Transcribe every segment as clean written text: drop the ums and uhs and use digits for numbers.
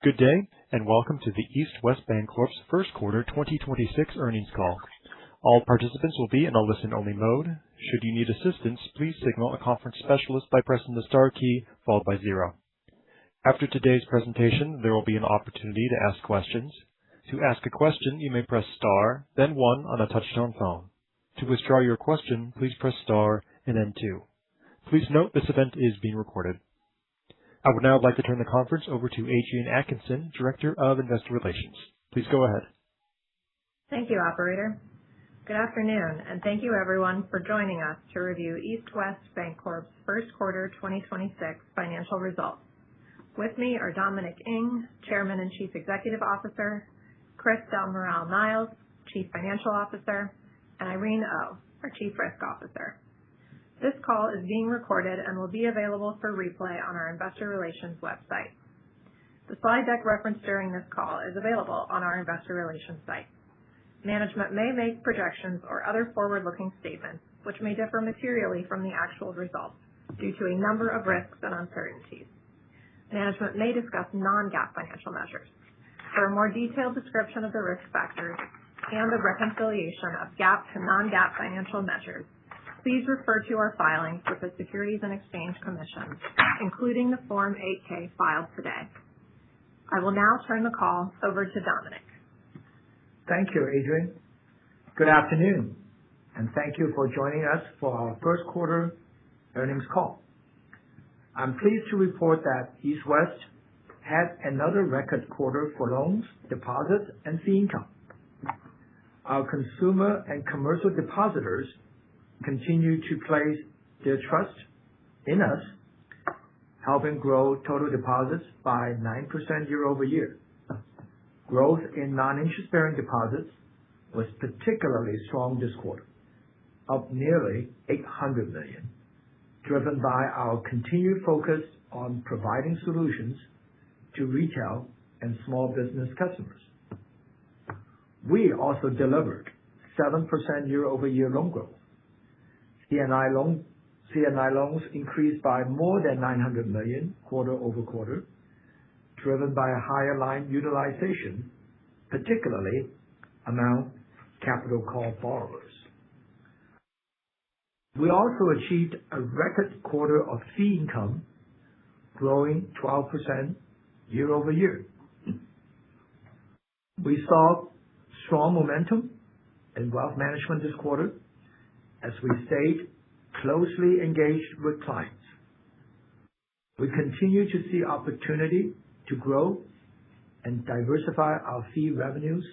Good day, and welcome to the East West Bancorp's first quarter 2026 earnings call. All participants will be in a listen-only mode. Should you need assistance, please signal a conference specialist by pressing the star key followed by 0. After today's presentation, there will be an opportunity to ask questions. To ask a question, you may press star, then 1 on a touch-tone phone. To withdraw your question, please press star and then 2. Please note this event is being recorded. I would now like to turn the conference over to Adrienne Atkinson, Director of Investor Relations. Please go ahead. Thank you, operator. Good afternoon, and thank you everyone for joining us to review East West Bancorp's first quarter 2026 financial results. With me are Dominic Ng, Chairman and Chief Executive Officer, Chris Del Moral-Niles, Chief Financial Officer, and Irene Oh, our Chief Risk Officer. This call is being recorded and will be available for replay on our investor relations website. The slide deck referenced during this call is available on our investor relations site. Management may make projections or other forward-looking statements which may differ materially from the actual results due to a number of risks and uncertainties. Management may discuss non-GAAP financial measures. For a more detailed description of the risk factors and the reconciliation of GAAP to non-GAAP financial measures, please refer to our filings with the Securities and Exchange Commission, including the Form 8-K filed today. I will now turn the call over to Dominic. Thank you, Adrienne. Good afternoon, and thank you for joining us for our first quarter earnings call. I'm pleased to report that East West had another record quarter for loans, deposits, and fee income. Our consumer and commercial depositors continue to place their trust in us, helping grow total deposits by 9% year over year. Growth in non-interest-bearing deposits was particularly strong this quarter, up nearly $800 million, driven by our continued focus on providing solutions to retail and small business customers. We also delivered 7% year-over-year loan growth. C&I loans increased by more than $900 million quarter over quarter, driven by a higher line utilization, particularly among capital call borrowers. We also achieved a record quarter of fee income, growing 12% year over year. We saw strong momentum in wealth management this quarter as we stayed closely engaged with clients. We continue to see opportunity to grow and diversify our fee revenues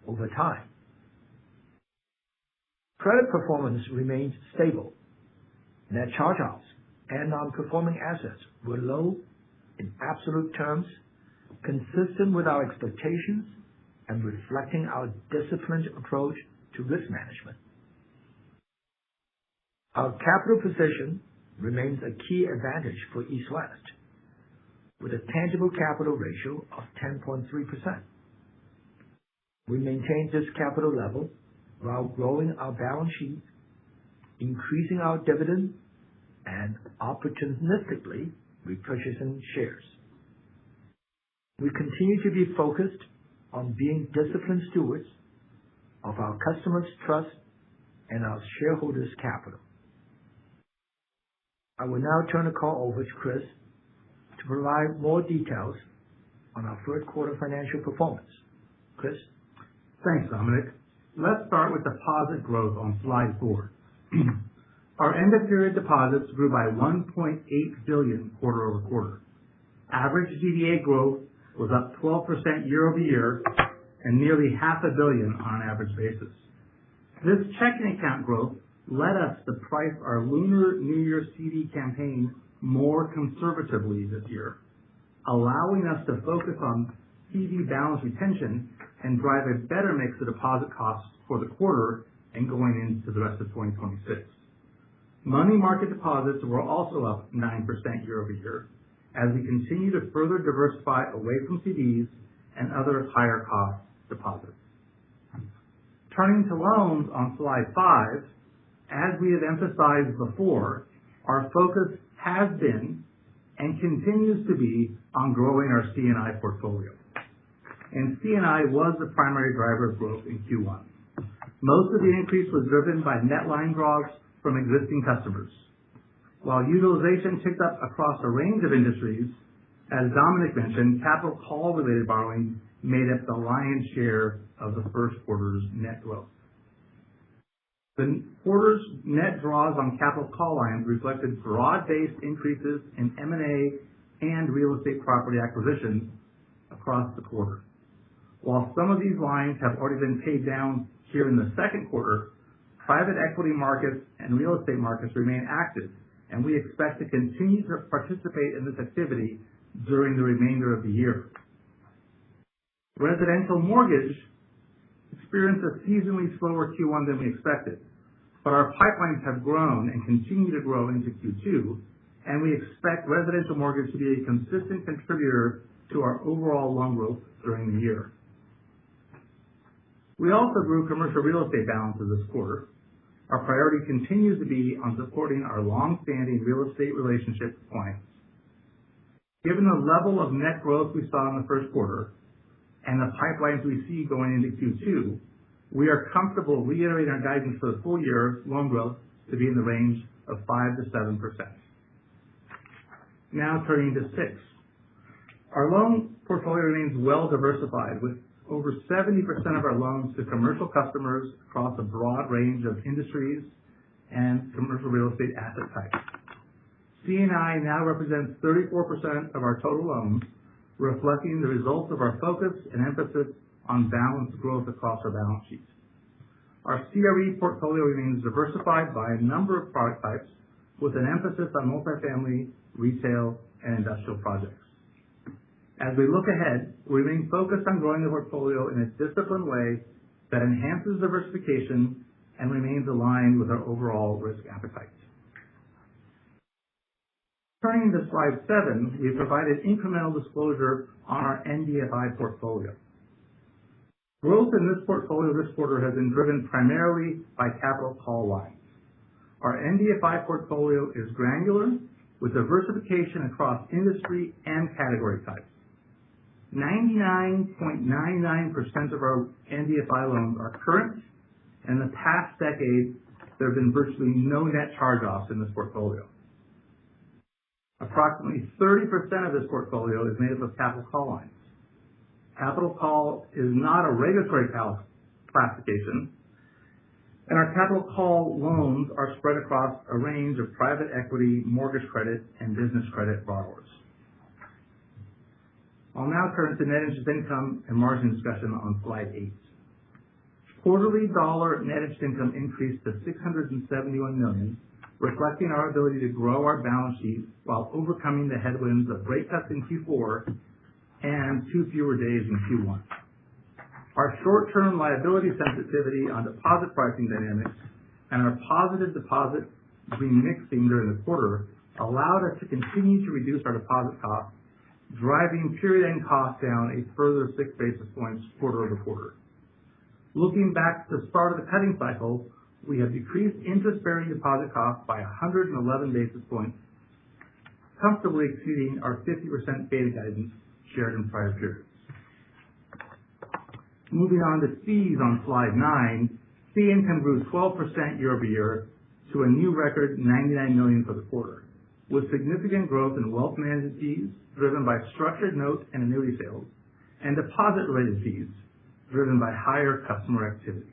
over time. Credit performance remained stable. Net charge-offs and non-performing assets were low in absolute terms, consistent with our expectations and reflecting our disciplined approach to risk management. Our capital position remains a key advantage for East West, with a tangible capital ratio of 10.3%. We maintained this capital level while growing our balance sheet, increasing our dividend, and opportunistically repurchasing shares. We continue to be focused on being disciplined stewards of our customers' trust and our shareholders' capital. I will now turn the call over to Chris to provide more details on our first quarter financial performance. Chris? Thanks, Dominic. Let's start with deposit growth on slide 4. Our end-of-period deposits grew by $1.8 billion quarter over quarter. Average DDA growth was up 12% year over year and nearly $500 million on an average basis. This checking account growth led us to price our Lunar New Year CD campaign more conservatively this year, allowing us to focus on CD balance retention and drive a better mix of deposit costs for the quarter and going into the rest of 2026. Money market deposits were also up 9% year over year as we continue to further diversify away from CDs and other higher cost deposits. Turning to loans on slide 5, as we have emphasized before, our focus has been and continues to be on growing our C&I portfolio. And C&I was the primary driver of growth in Q1. Most of the increase was driven by net line draws from existing customers. While utilization ticked up across a range of industries, as Dominic mentioned, capital call related borrowing made up the lion's share of the first quarter's net growth. The quarter's net draws on capital call lines reflected broad-based increases in M&A and real estate property acquisitions across the quarter. While some of these lines have already been paid down here in the second quarter, private equity markets and real estate markets remain active, and we expect to continue to participate in this activity during the remainder of the year. Residential mortgage experienced a seasonally slower Q1 than we expected, but our pipelines have grown and continue to grow into Q2, and we expect residential mortgage to be a consistent contributor to our overall loan growth during the year. We also grew commercial real estate balances this quarter. Our priority continues to be on supporting our long-standing real estate relationship clients. Given the level of net growth we saw in the first quarter and the pipelines we see going into Q2, we are comfortable reiterating our guidance for the full year loan growth to be in the range of 5 to 7%. Now turning to 6. Our loan portfolio remains well diversified with over 70% of our loans to commercial customers across a broad range of industries and commercial real estate asset types. C&I now represents 34% of our total loans, reflecting the results of our focus and emphasis on balanced growth across our balance sheet. Our CRE portfolio remains diversified by a number of product types with an emphasis on multifamily, retail, and industrial projects. As we look ahead, we remain focused on growing the portfolio in a disciplined way that enhances diversification and remains aligned with our overall risk appetite. Turning to slide 7, we've provided incremental disclosure on our NDFI portfolio. Growth in this portfolio this quarter has been driven primarily by capital call lines. Our NDFI portfolio is granular with diversification across industry and category types. 99.99% of our NDFI loans are current, and in the past decade, there have been virtually no net charge-offs in this portfolio. Approximately 30% of this portfolio is made up of capital call lines. Capital call is not a regulatory classification, and our capital call loans are spread across a range of private equity, mortgage credit, and business credit borrowers. I'll now turn to net interest income and margin discussion on slide 8. Quarterly dollar net interest income increased to $671 million, reflecting our ability to grow our balance sheet while overcoming the headwinds of rate cuts in Q4 and 2 fewer days in Q1. Our short-term liability sensitivity on deposit pricing dynamics and our positive deposit remixing during the quarter allowed us to continue to reduce our deposit costs, driving period-end costs down a further 6 basis points quarter over quarter. Looking back to the start of the cutting cycle, we have decreased interest-bearing deposit costs by 111 basis points, comfortably exceeding our 50% beta guidance shared in prior periods. Moving on to fees on slide 9, fee income grew 12% year over year to a new record $99 million for the quarter, with significant growth in wealth management fees driven by structured note and annuity sales, and deposit-related fees driven by higher customer activity.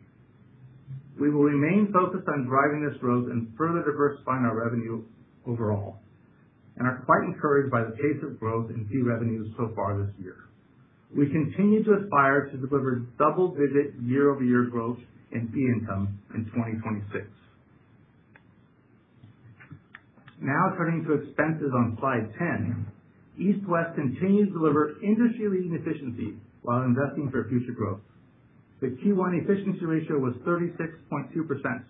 We will remain focused on driving this growth and further diversifying our revenue overall, and are quite encouraged by the pace of growth in fee revenues so far this year. We continue to aspire to deliver double-digit year-over-year growth in fee income in 2026. Now turning to expenses on slide 10, East West continues to deliver industry-leading efficiency while investing for future growth. The Q1 efficiency ratio was 36.2%.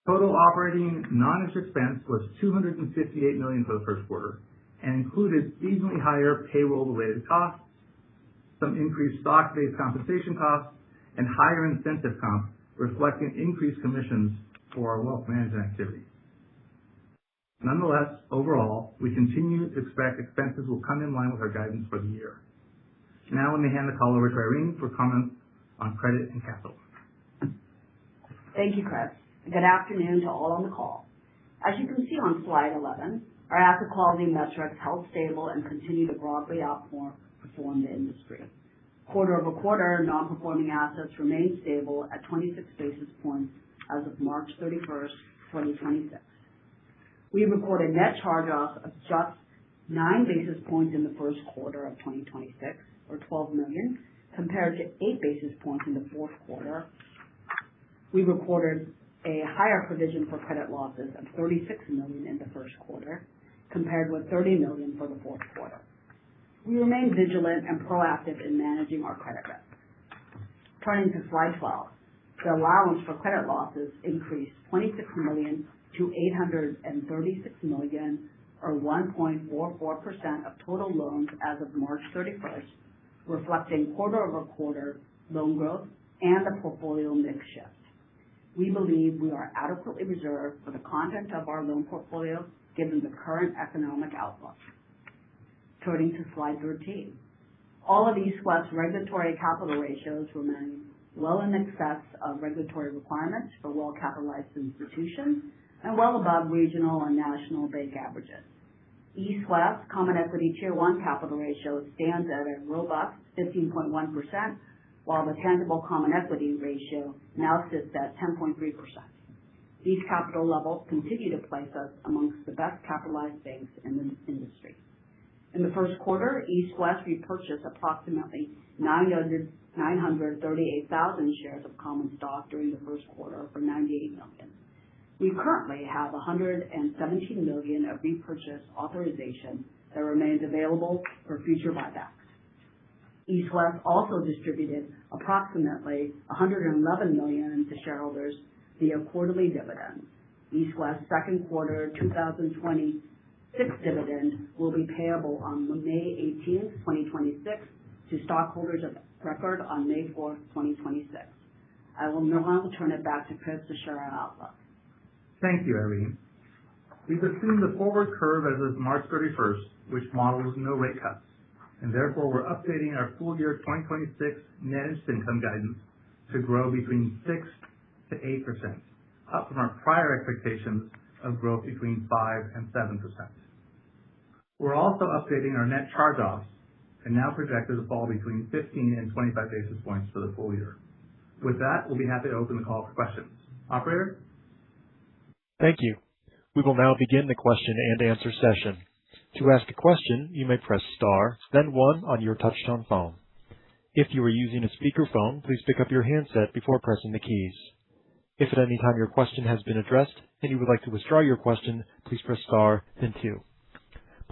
Total operating non-interest expense was $258 million for the first quarter and included seasonally higher payroll-related costs, some increased stock-based compensation costs, and higher incentive comp, reflecting increased commissions for our wealth management activity. Nonetheless, overall, we continue to expect expenses will come in line with our guidance for the year. Now let me hand the call over to Irene for comments on credit and capital. Thank you, Chris. Good afternoon to all on the call. As you can see on slide 11, our asset quality metrics held stable and continue to broadly outperform the industry. Quarter-over-quarter, non-performing assets remained stable at 26 basis points as of March 31st, 2026. We recorded net charge-offs of just 9 basis points in the first quarter of 2026, or $12 million, compared to 8 basis points in the fourth quarter. We recorded a higher provision for credit losses of $36 million in the first quarter, compared with $30 million for the fourth quarter. We remain vigilant and proactive in managing our credit risk. Turning to slide 12, the allowance for credit losses increased $26 million to $836 million, or 1.44% of total loans as of March 31st, reflecting quarter-over-quarter loan growth and the portfolio mix shift. We believe we are adequately reserved for the content of our loan portfolio given the current economic outlook. Turning to slide 13. All of East West's regulatory capital ratios remain well in excess of regulatory requirements for well-capitalized institutions and well above regional and national bank averages. East West Common Equity Tier 1 capital ratio stands at a robust 15.1%, while the tangible common equity ratio now sits at 10.3%. These capital levels continue to place us amongst the best capitalized banks in the industry. In the first quarter, East West repurchased approximately 938,000 shares of common stock during the first quarter for $98 million. We currently have $117 million of repurchase authorization that remains available for future buybacks. East West also distributed approximately $111 million to shareholders via quarterly dividends. East West's second quarter 2026 dividend will be payable on May 18th, 2026 to stockholders of record on May 4th, 2026. I will now turn it back to Chris to share our outlook. Thank you, Irene. We've assumed the forward curve as of March 31st, which models no rate cuts, and therefore we're updating our full year 2026 net interest income guidance to grow between 6 to 8%, up from our prior expectations of growth between 5 and 7%. We're also updating our net charge-offs and now projected to fall between 15 and 25 basis points for the full year. With that, we'll be happy to open the call for questions. Operator? Thank you. We will now begin the question and answer session. To ask a question, you may press star, then 1 on your touch-tone phone. If you are using a speakerphone, please pick up your handset before pressing the keys. If at any time your question has been addressed and you would like to withdraw your question, please press star, then 2.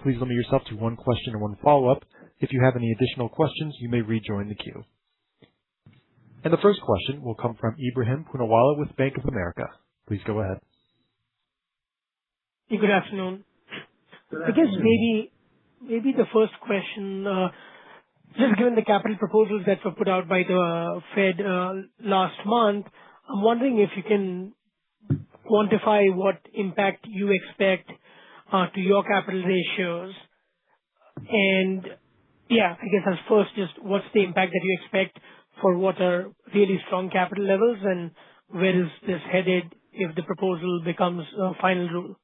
Please limit yourself to 1 question and 1 follow-up. If you have any additional questions, you may rejoin the queue. And the first question will come from Ebrahim Poonawala with Bank of America. Please go ahead. Hey, good afternoon. Good I guess afternoon. maybe the first question, just given the capital proposals that were put out by the Fed last month, I'm wondering if you can quantify what impact you expect to your capital ratios. And yeah, I guess as first, just what's the impact that you expect for what are really strong capital levels, and where is this headed if the proposal becomes a final rule?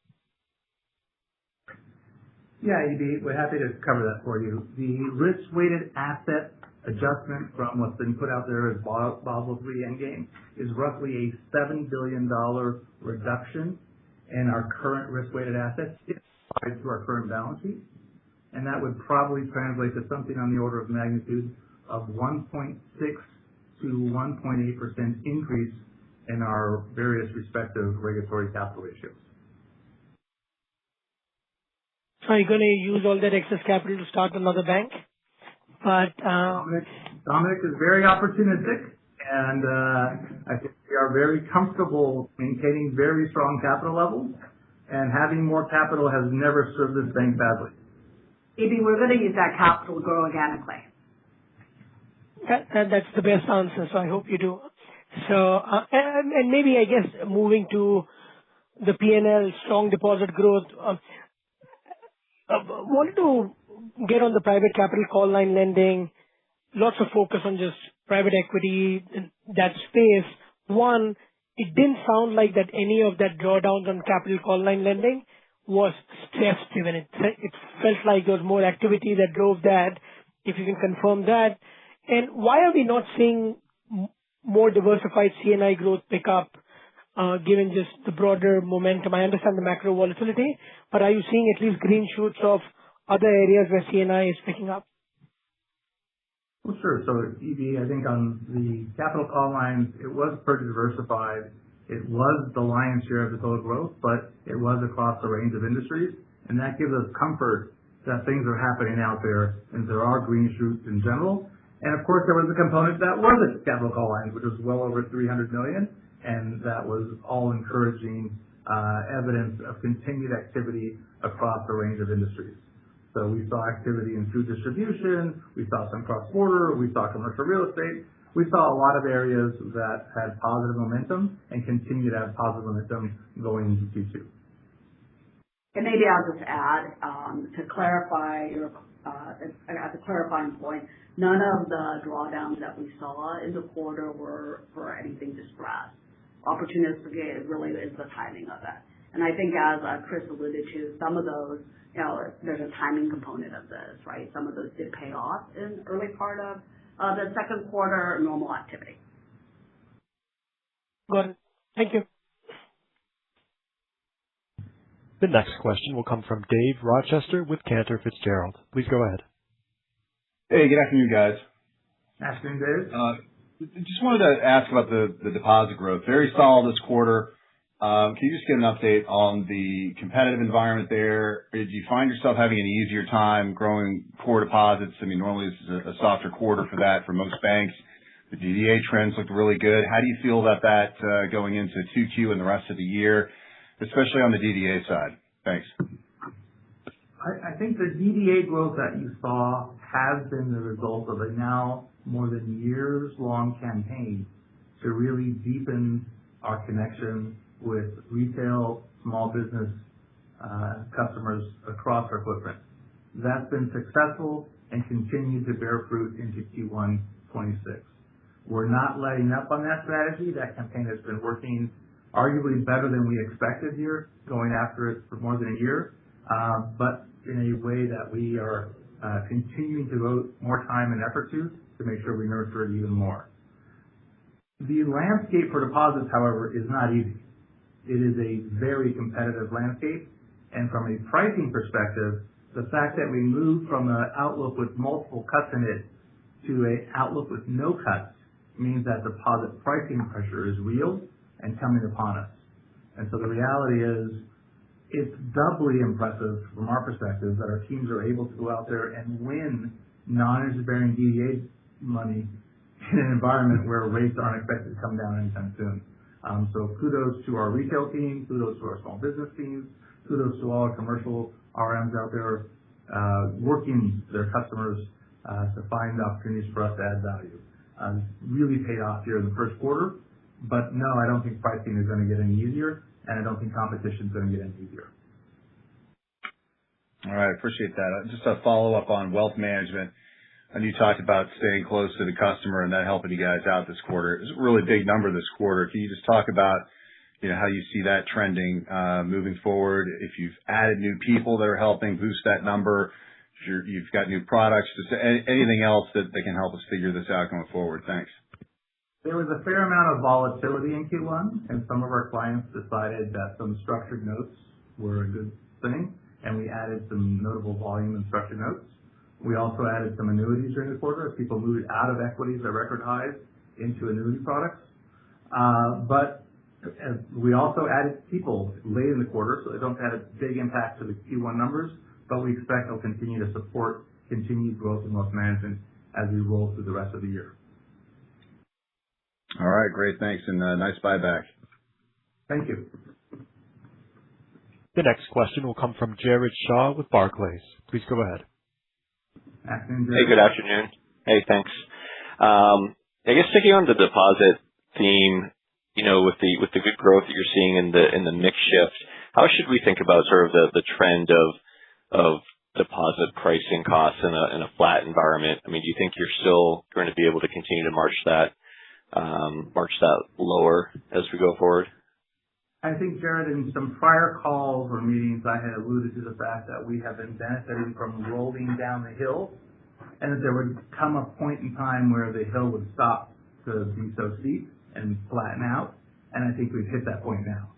Yeah, EB, we're happy to cover that for you. The risk-weighted asset adjustment from what's been put out there as Basel III Endgame is roughly a $7 billion reduction in our current risk-weighted assets applied to our current balance sheet. And that would probably translate to something on the order of magnitude of 1.6 to 1.8% increase in our various respective regulatory capital ratios. So are you going to use all that excess capital to start another bank? But Dominic is very opportunistic, and I think we are very comfortable maintaining very strong capital levels, and having more capital has never served this bank badly. EB, we're going to use that capital to grow organically. That's the best answer, so I hope you do. So, and maybe I guess moving to the P&L, strong deposit growth. Wanted to get on the private capital call line lending. Lots of focus on just private equity in that space. One, it didn't sound like that any of that drawdowns on capital call line lending was stress-driven. It felt like there was more activity that drove that, if you can confirm that. And why are we not seeing more diversified C&I growth pick up, given just the broader momentum? I understand the macro volatility, but are you seeing at least green shoots of other areas where C&I is picking up? Well, sure. So EB, I think on the capital call lines, it was pretty diversified. It was the lion's share of the total growth, but it was across a range of industries, and that gives us comfort that things are happening out there and there are green shoots in general. And of course, there was a component that wasn't capital call lines, which was well over $300 million, and that was all encouraging evidence of continued activity across a range of industries. So we saw activity in food distribution, we saw some cross-border, we saw commercial real estate. We saw a lot of areas that had positive momentum and continue to have positive momentum going into Q2. And maybe I'll just add, to clarify at the clarifying point, none of the drawdowns that we saw in the quarter were for anything distressed. Opportunistic really is the timing of it. And I think as Chris alluded to, some of those, there's a timing component of this, right? Some of those did pay off in early part of the second quarter, normal activity. Got it. Thank you. The next question will come from Dave Rochester with Cantor Fitzgerald. Please go ahead. Hey, good afternoon, guys. Afternoon, Dave. Just wanted to ask about the deposit growth. Very solid this quarter. Can you just give an update on the competitive environment there? Did you find yourself having an easier time growing core deposits? I mean, normally this is a softer quarter for that for most banks. The DDA trends looked really good. How do you feel about that going into 2Q and the rest of the year, especially on the DDA side? Thanks. I think the DDA growth that you saw has been the result of a now more than years-long campaign to really deepen our connection with retail, small business customers across our footprint. That's been successful and continued to bear fruit into Q1 26. We're not letting up on that strategy. That campaign has been working arguably better than we expected here, going after it for more than a year, but in a way that we are continuing to devote more time and effort to make sure we nurture it even more. The landscape for deposits, however, is not easy. It is a very competitive landscape, and from a pricing perspective, the fact that we moved from an outlook with multiple cuts in it to an outlook with no cuts means that deposit pricing pressure is real and coming upon us. And so the reality is it's doubly impressive from our perspective that our teams are able to go out there and win non-interest-bearing DDA money in an environment where rates aren't expected to come down anytime soon. So kudos to our retail team, kudos to our small business teams, kudos to all our commercial RMs out there working their customers to find opportunities for us to add value. Really paid off here in the first quarter, but no, I don't think pricing is going to get any easier, and I don't think competition is going to get any easier. All right, appreciate that. Just a follow-up on wealth management. And you talked about staying close to the customer and that helping you guys out this quarter. It's a really big number this quarter. Can you just talk about, how you see that trending moving forward? If you've added new people that are helping boost that number, if you've got new products, just anything else that can help us figure this out going forward. Thanks. There was a fair amount of volatility in Q1, and some of our clients decided that some structured notes were a good thing, and we added some notable volume in structured notes. We also added some annuities during the quarter as people moved out of equities at record highs into annuity products. But we also added people late in the quarter, so they don't have a big impact to the Q1 numbers, but we expect they'll continue to support continued growth in wealth management as we roll through the rest of the year. All right, great. Thanks, and nice buyback. Thank you. The next question will come from Jared Shaw with Barclays. Please go ahead. Afternoon, Hey, good afternoon. Hey, thanks. I guess sticking on the deposit theme, with the good growth that you're seeing in the mix shift, how should we think about sort of the trend of deposit pricing costs in a flat environment? I mean, do you think you're still going to be able to continue to march that lower as we go forward? I think, Jared, in some prior calls or meetings, I had alluded to the fact that we have been benefiting from rolling down the hill, and that there would come a point in time where the hill would stop to be so steep and flatten out, and I think we've hit that point now.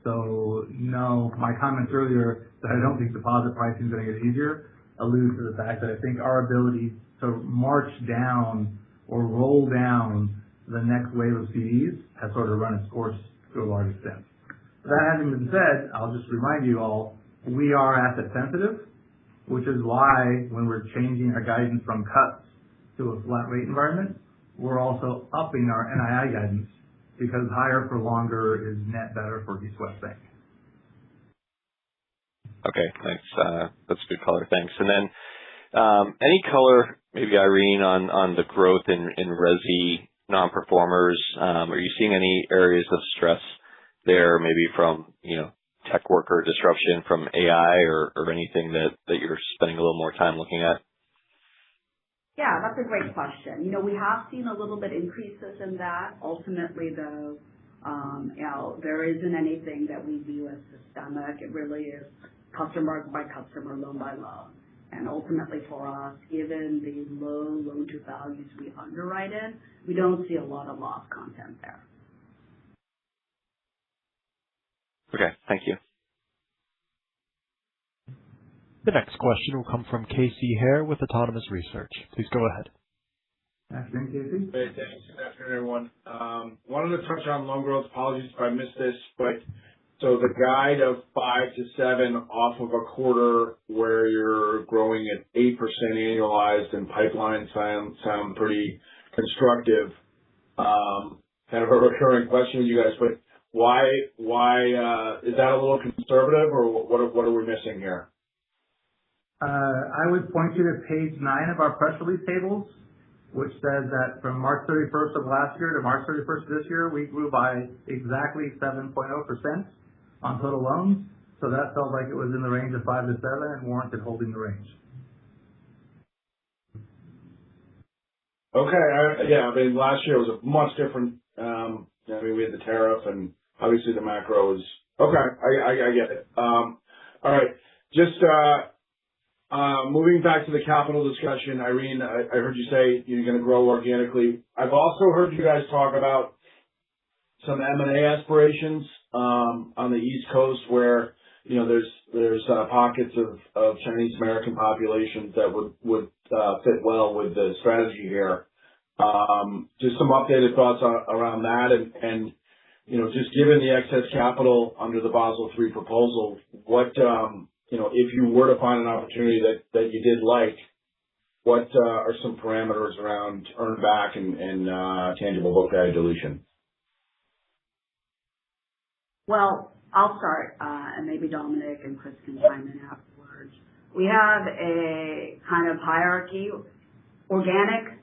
So, no, my comments earlier that I don't think deposit pricing is going to get easier allude to the fact that I think our ability to march down or roll down the next wave of CDs has sort of run its course to a large extent. That having been said, I'll just remind you all, we are asset sensitive, which is why when we're changing our guidance from cuts to a flat rate environment, we're also upping our NII guidance because higher for longer is net better for East West Bank. Okay, thanks. That's a good color. Thanks. And then any color, maybe Irene, on the growth in resi non-performers? Are you seeing any areas of stress there, maybe from tech worker disruption from AI or anything that you're spending a little more time looking at? Yeah, that's a great question. We have seen a little bit increases in that. Ultimately, though, there isn't anything that we view as systemic. It really is customer by customer, loan by loan. And ultimately for us, given the low loan-to-values we underwrite in, we don't see a lot of loss content there. Okay, thank you. The next question will come from Casey Hare with Autonomous Research. Please go ahead. Afternoon, Casey. Hey, thanks. Good afternoon, everyone. Wanted to touch on loan growth. Apologies if I missed this, but so the guide of 5 to 7 off of a quarter where you're growing at 8% annualized and pipelines sound pretty constructive. Kind of a recurring question with you guys, but why is that a little conservative, or what are we missing here? I would point you to page 9 of our press release tables, which says that from March 31st of last year to March 31st of this year, we grew by exactly 7.0% on total loans. So that felt like it was in the range of 5 to 7 and warranted holding the range. Okay. Yeah, I mean, last year was a much different, we had the tariff and obviously the macro is, okay, I get it. All right. Just, moving back to the capital discussion, Irene, I heard you say you're going to grow organically. I've also heard you guys talk about some M&A aspirations on the East Coast where there's pockets of Chinese American populations that would fit well with the strategy here. Just some updated thoughts around that and just given the excess capital under the Basel III proposal, what if you were to find an opportunity that you did like, what are some parameters around earn back and tangible book value dilution? Well, I'll start, and maybe Dominic and Chris can chime in afterwards. We have a kind of hierarchy. Organic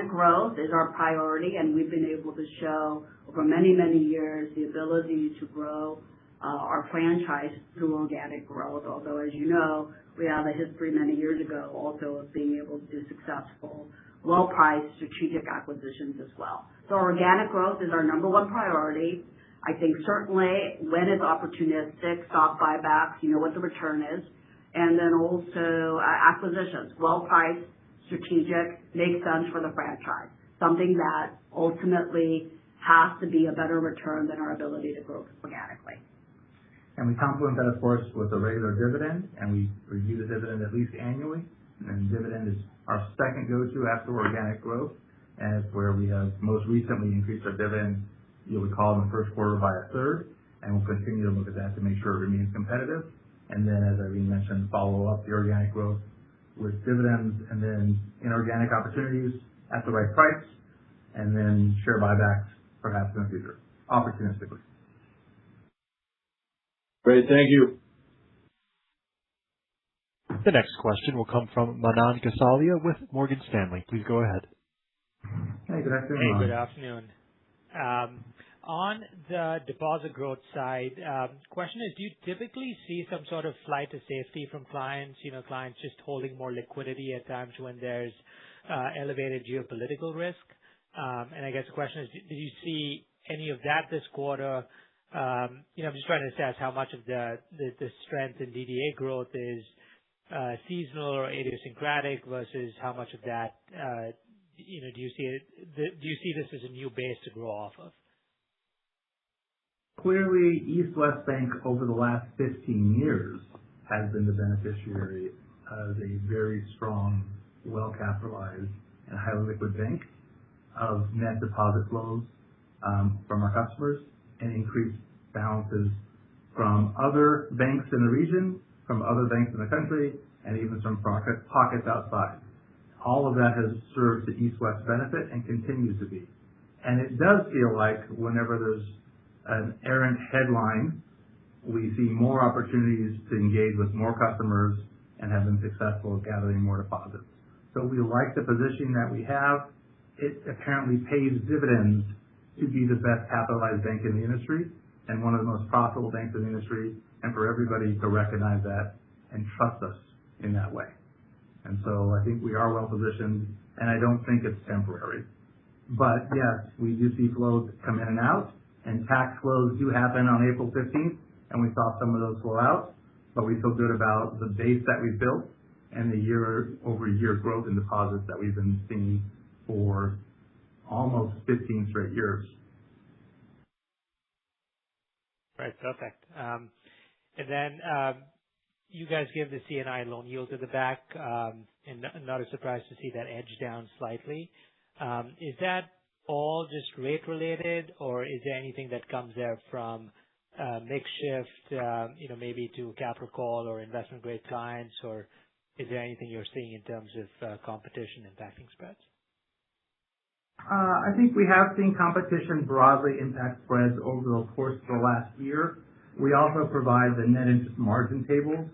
growth is our priority, and we've been able to show over many, many years the ability to grow our franchise through organic growth, although, as you know, we have a history many years ago also of being able to do successful, well-priced strategic acquisitions as well. So organic growth is our number one priority. I think certainly when it's opportunistic, stock buybacks, you know what the return is, and then also acquisitions, well-priced, strategic, makes sense for the franchise, something that ultimately has to be a better return than our ability to grow organically. And we complement that, of course, with a regular dividend, and we review the dividend at least annually. And dividend is our second go-to after organic growth, and it's where we have most recently increased our dividend, you'll recall, in the first quarter by a third, and we'll continue to look at that to make sure it remains competitive. And then, as Irene mentioned, follow up the organic growth with dividends and then inorganic opportunities at the right price, and then share buybacks perhaps in the future, opportunistically. Great, thank you. The next question will come from Manan Gosalia with Morgan Stanley. Please go ahead. Hey, good afternoon. Hey, good afternoon. On the deposit growth side, question is, do you typically see some sort of flight to safety from clients, clients just holding more liquidity at times when there's elevated geopolitical risk? And I guess the question is, did you see any of that this quarter? I'm just trying to assess how much of the strength in DDA growth is seasonal or idiosyncratic versus how much of that, do you see this as a new base to grow off of? Clearly, East West Bank over the last 15 years has been the beneficiary of a very strong, well-capitalized, and highly liquid bank of net deposit flows from our customers and increased balances from other banks in the region, from other banks in the country, and even some pockets outside. All of that has served to East West benefit and continues to be. And it does feel like whenever there's an errant headline, we see more opportunities to engage with more customers and have been successful at gathering more deposits. So we like the positioning that we have. It apparently pays dividends to be the best capitalized bank in the industry and one of the most profitable banks in the industry, and for everybody to recognize that and trust us in that way. And so I think we are well positioned, and I don't think it's temporary. But yes, we do see flows come in and out, and tax flows do happen on April 15th, and we saw some of those flow out, but we feel good about the base that we've built and the year-over-year growth in deposits that we've been seeing for almost 15 straight years. Right, perfect. And then you guys give the C&I loan yield to the back, and not a surprise to see that edge down slightly. Is that all just rate related, or is there anything that comes there from mix shift, maybe to capital call or investment grade clients, or is there anything you're seeing in terms of competition impacting spreads? I think we have seen competition broadly impact spreads over the course of the last year. We also provide the net interest margin tables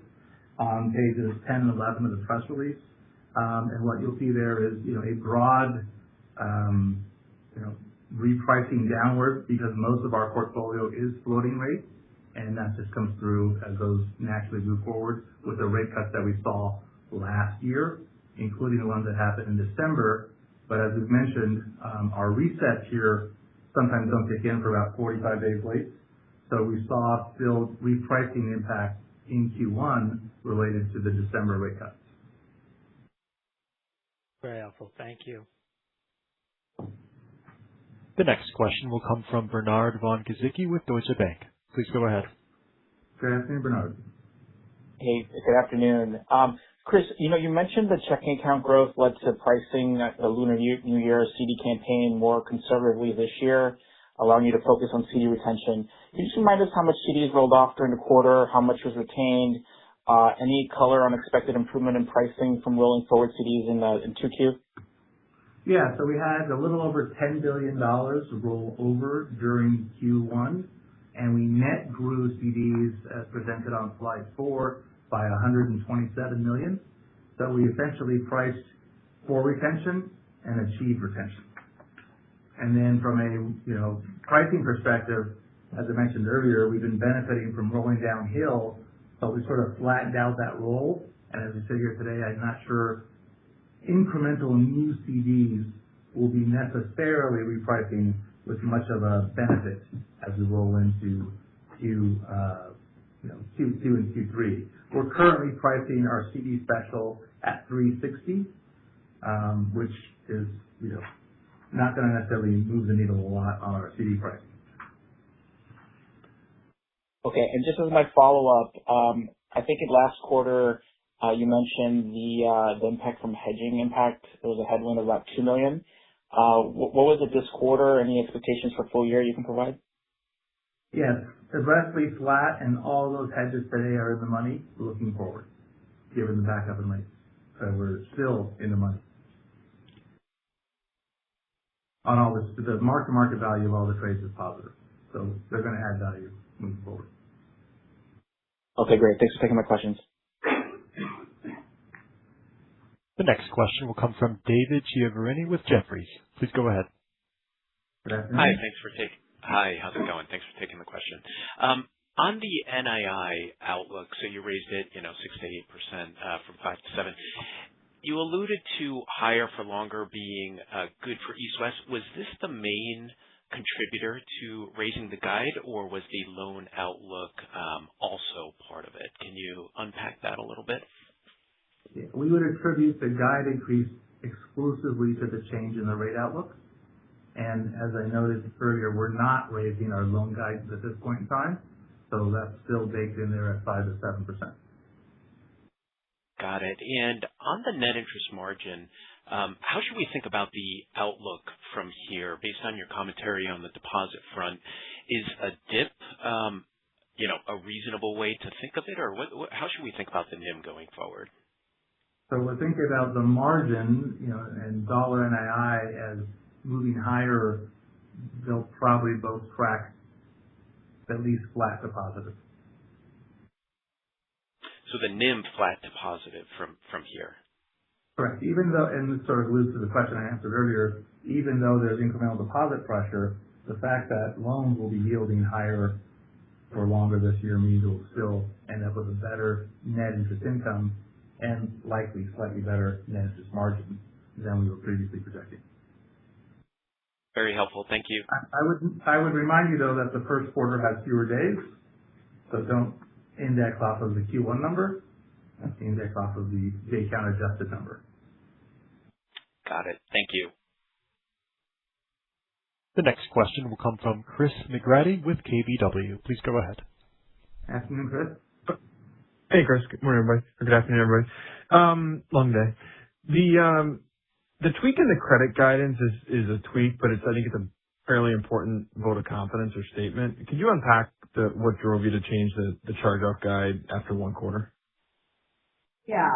on pages 10 and 11 of the press release. And what you'll see there is, a broad, repricing downward because most of our portfolio is floating rate, and that just comes through as those naturally move forward with the rate cuts that we saw last year, including the ones that happened in December. But as we've mentioned, our resets here sometimes don't kick in for about 45 days late. So we saw still repricing impact in Q1 related to the December rate cuts. Very helpful. Thank you. The next question will come from Bernard von Gizycki with Deutsche Bank. Please go ahead. Good afternoon, Bernard. Hey, good afternoon. Chris, you mentioned the checking account growth led to pricing the Lunar New Year CD campaign more conservatively this year, allowing you to focus on CD retention. Can you just remind us how much CDs rolled off during the quarter, how much was retained, any color on expected improvement in pricing from rolling forward CDs in 2Q? Yeah, so we had a little over $10 billion roll over during Q1, and we net grew CDs as presented on slide 4 by $127 million. So we essentially priced for retention and achieved retention. And then from a pricing perspective, as I mentioned earlier, we've been benefiting from rolling downhill, but we sort of flattened out that roll. And as we sit here today, I'm not sure incremental new CDs will be necessarily repricing with much of a benefit as we roll into Q2 and Q3. We're currently pricing our CD special at 360, which is not going to necessarily move the needle a lot on our CD pricing. Okay, and just as my follow-up, I think in last quarter you mentioned the impact from hedging impact. There was a headwind of about $2 million. What was it this quarter? Any expectations for full year you can provide? Yes, aggressively flat, and all those hedges today are in the money looking forward, given the backup in rates. So we're still in the money. On all this, the mark-to-market value of all the trades is positive. So they're going to add value moving forward. Okay, great. Thanks for taking my questions. The next question will come from David Chiaverini with Jefferies. Please go ahead. Good afternoon. Hi, how's it going? Thanks for taking the question. On the NII outlook, so you raised it, 6 to 8% from 5 to 7. You alluded to higher for longer being good for East West. Was this the main contributor to raising the guide, or was the loan outlook also part of it? Can you unpack that a little bit? Yeah, we would attribute the guide increase exclusively to the change in the rate outlook. And as I noted earlier, we're not raising our loan guidance at this point in time, so that's still baked in there at 5 to 7%. Got it. And on the net interest margin, how should we think about the outlook from here based on your commentary on the deposit front? Is a dip, a reasonable way to think of it, or how should we think about the NIM going forward? So we're thinking about the margin, and dollar NII as moving higher. They'll probably both track at least flat to positive. So the NIM flat to positive from here. Correct. Even though, and this sort of alludes to the question I answered earlier, even though there's incremental deposit pressure, the fact that loans will be yielding higher for longer this year means we'll still end up with a better net interest income and likely slightly better net interest margin than we were previously projecting. Very helpful. Thank you. I would remind you, though, that the first quarter has fewer days, so don't index off of the Q1 number. Index off of the day count adjusted number. Got it. Thank you. The next question will come from Chris McGratty with KBW. Please go ahead. Afternoon, Chris. Hey, Chris. Good morning, everybody. Or good afternoon, everybody. Long day. The tweak in the credit guidance is a tweak, but I think it's a fairly important vote of confidence or statement. Could you unpack what drove you to change the charge-off guide after one quarter? Yeah,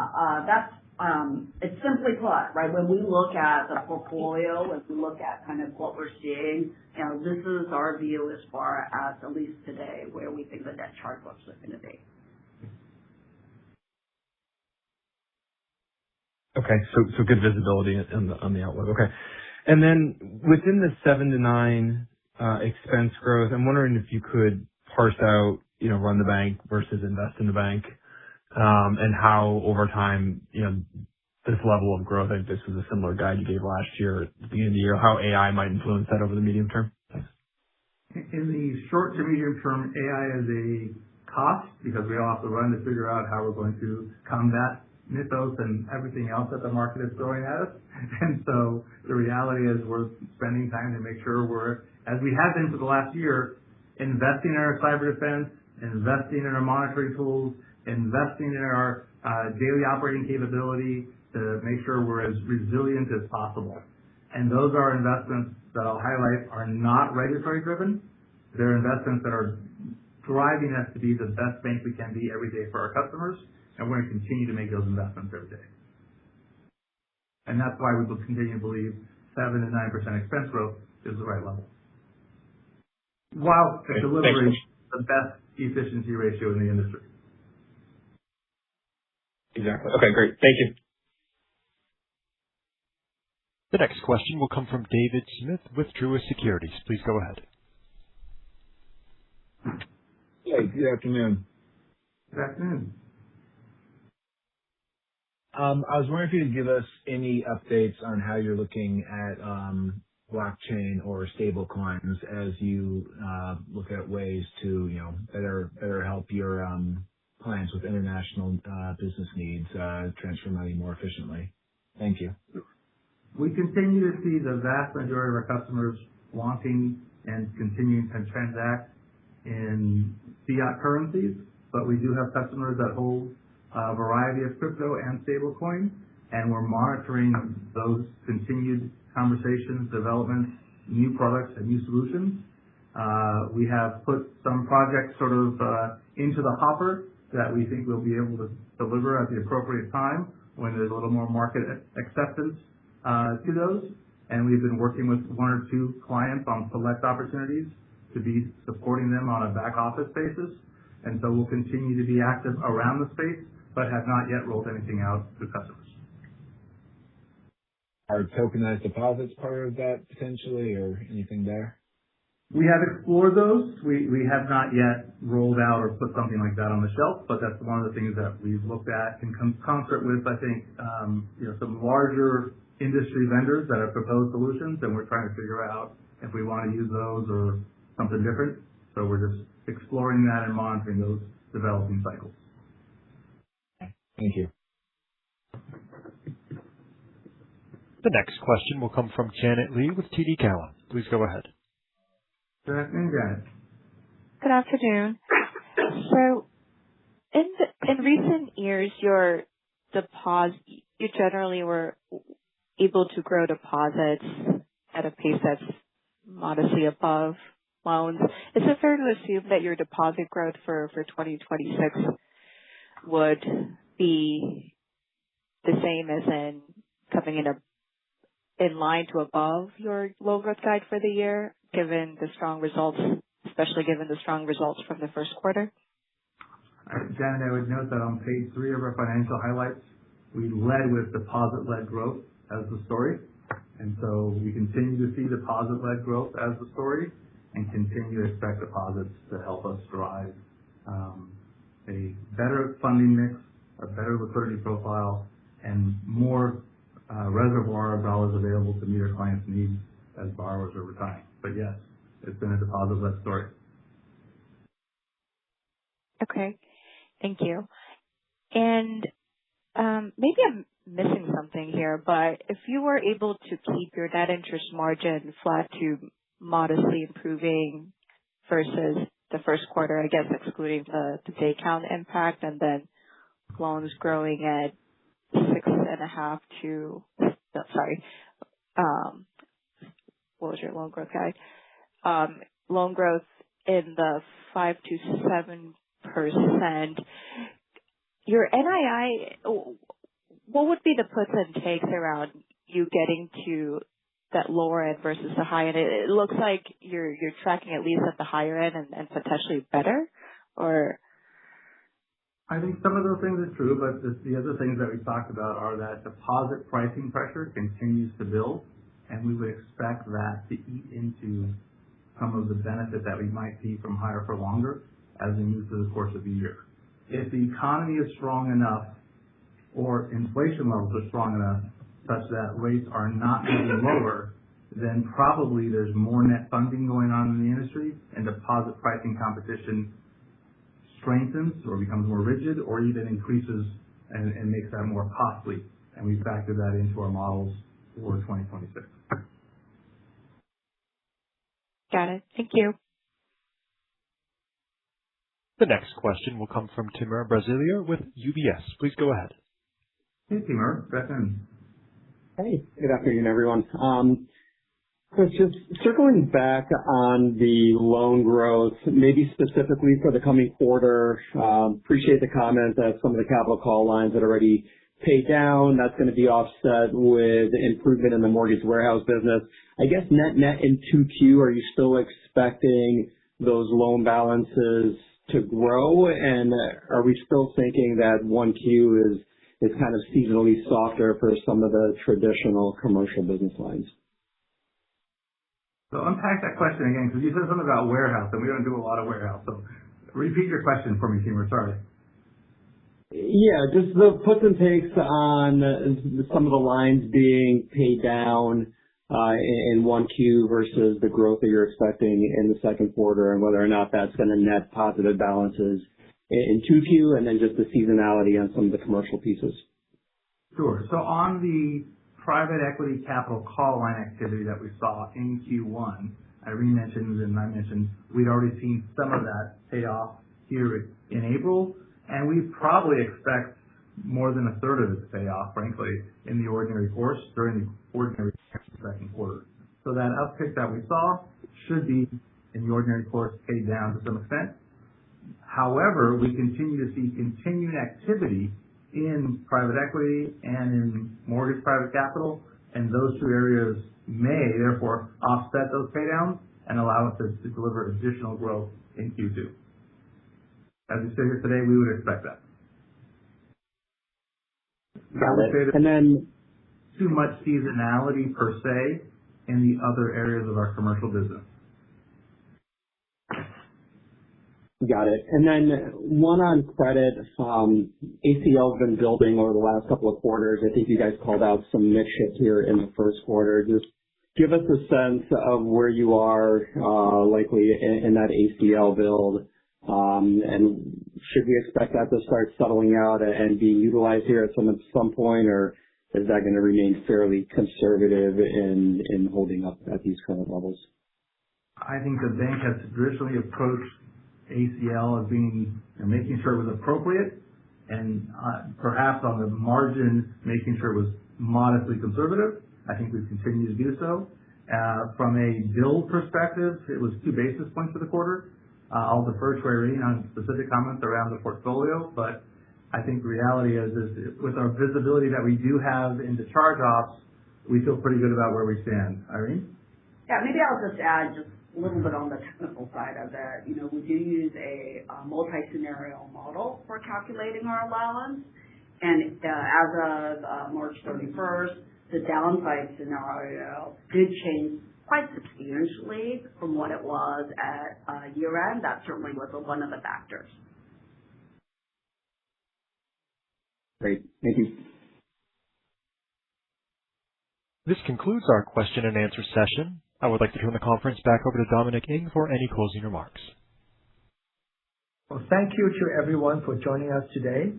it's simply put, right? When we look at the portfolio, as we look at kind of what we're seeing, this is our view as far as at least today, where we think the net charge-offs are going to be. Okay, so good visibility on the outlook. Okay. And then within the 7 to 9 expense growth, I'm wondering if you could parse out, run the bank versus invest in the bank, and how over time, this level of growth, I think this was a similar guide you gave last year at the beginning of the year, how AI might influence that over the medium term? Thanks. In the short to medium term, AI is a cost because we all have to run to figure out how we're going to combat mythos and everything else that the market is throwing at us. And so the reality is we're spending time to make sure we're, as we have been for the last year, investing in our cyber defense, investing in our monitoring tools, investing in our daily operating capability to make sure we're as resilient as possible. And those are investments that I'll highlight are not regulatory driven. They're investments that are driving us to be the best bank we can be every day for our customers. And we're going to continue to make those investments every day. And that's why we will continue to believe 7 to 9% expense growth is the right level, while delivering the best efficiency ratio in the industry. Exactly. Okay, great. Thank you. The next question will come from David Smith with Truist Securities. Please go ahead. Hey, good afternoon. Good afternoon. I was wondering if you could give us any updates on how you're looking at blockchain or stable coins as you look at ways to better help your plans with international business needs transfer money more efficiently. Thank you. We continue to see the vast majority of our customers wanting and continuing to transact in fiat currencies, but we do have customers that hold a variety of crypto and stable coins, and we're monitoring those continued conversations, developments, new products, and new solutions. We have put some projects sort of into the hopper that we think we'll be able to deliver at the appropriate time when there's a little more market acceptance to those. And we've been working with 1 or 2 clients on select opportunities to be supporting them on a back office basis. And so we'll continue to be active around the space, but have not yet rolled anything out to customers. Are tokenized deposits part of that potentially or anything there? We have explored those. We have not yet rolled out or put something like that on the shelf, but that's one of the things that we've looked at in concert with, I think, some larger industry vendors that have proposed solutions, and we're trying to figure out if we want to use those or something different. So we're just exploring that and monitoring those developing cycles. Thank you. The next question will come from Janet Lee with TD Cowen. Please go ahead. Good afternoon, Janet. Good afternoon. So in recent years, you generally were able to grow deposits at a pace that's modestly above loans. Is it fair to assume that your deposit growth for 2026 would be the same as in coming in line to above your loan growth guide for the year, given the strong results, especially given the strong results from the first quarter? Janet, I would note that on page 3 of our financial highlights, we led with deposit-led growth as the story. And so we continue to see deposit-led growth as the story and continue to expect deposits to help us drive a better funding mix, a better liquidity profile, and more reservoir of dollars available to meet our clients' needs as borrowers over time. But yes, it's been a deposit-led story. Okay. Thank you. And maybe I'm missing something here, but if you were able to keep your net interest margin flat to modestly improving versus the first quarter, I guess excluding the day count impact, and then loans growing at 6.5 to, what was your loan growth guide? Loan growth in the 5 to 7%. Your NII, what would be the puts and takes around you getting to that lower end versus the high end? It looks like you're tracking at least at the higher end and potentially better, or? I think some of those things are true, but the other things that we talked about are that deposit pricing pressure continues to build, and we would expect that to eat into some of the benefit that we might see from higher for longer as we move through the course of the year. If the economy is strong enough or inflation levels are strong enough such that rates are not moving lower, then probably there's more net funding going on in the industry and deposit pricing competition strengthens or becomes more rigid or even increases and makes that more costly. And we factor that into our models for 2026. Got it. Thank you. The next question will come from Timur Braziler with UBS. Please go ahead. Hey, Timur. Good afternoon. Hey, good afternoon, everyone. Chris, just circling back on the loan growth, maybe specifically for the coming quarter, appreciate the comment that some of the capital call lines that already paid down, that's going to be offset with improvement in the mortgage warehouse business. I guess net in 2Q, are you still expecting those loan balances to grow? And are we still thinking that 1Q is kind of seasonally softer for some of the traditional commercial business lines? So unpack that question again, because you said something about warehouse, and we don't do a lot of warehouse. So repeat your question for me, Timur. Sorry. Yeah, just the puts and takes on some of the lines being paid down in 1Q versus the growth that you're expecting in the second quarter, and whether or not that's going to net positive balances in 2Q, and then just the seasonality on some of the commercial pieces. Sure. So on the private equity capital call line activity that we saw in Q1, Irene mentioned and I mentioned we'd already seen some of that pay off here in April, and we probably expect more than a third of it to pay off, frankly, in the ordinary course during the ordinary second quarter. So that uptick that we saw should be in the ordinary course paid down to some extent. However, we continue to see continued activity in private equity and in mortgage private capital, and those two areas may therefore offset those paydowns and allow us to deliver additional growth in Q2. As we sit here today, we would expect that. Got it. And then, too much seasonality per se in the other areas of our commercial business. Got it. And then one on credit. ACL has been building over the last couple of quarters. I think you guys called out some mix shift here in the first quarter. Just give us a sense of where you are likely in that ACL build. And should we expect that to start settling out and being utilized here at some point, or is that going to remain fairly conservative in holding up at these current levels? I think the bank has traditionally approached ACL as being, making sure it was appropriate and perhaps on the margin making sure it was modestly conservative. I think we've continued to do so. From a build perspective, it was 2 basis points for the quarter. I'll defer to Irene on specific comments around the portfolio, but I think the reality is with our visibility that we do have into charge-offs, we feel pretty good about where we stand. Irene? Yeah, maybe I'll just add just a little bit on the technical side of it. We do use a multi-scenario model for calculating our allowance. And as of March 31st, the downside scenario did change quite substantially from what it was at year-end. That certainly was one of the factors. Great. Thank you. This concludes our question and answer session. I would like to turn the conference back over to Dominic Ng for any closing remarks. Well, thank you to everyone for joining us today.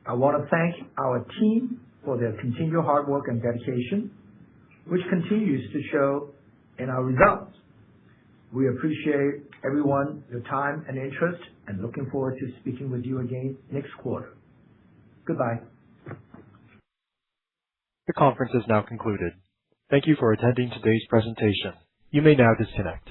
I want to thank our team for their continued hard work and dedication, which continues to show in our results. We appreciate everyone, your time and interest, and looking forward to speaking with you again next quarter. Goodbye. The conference is now concluded. Thank you for attending today's presentation. You may now disconnect.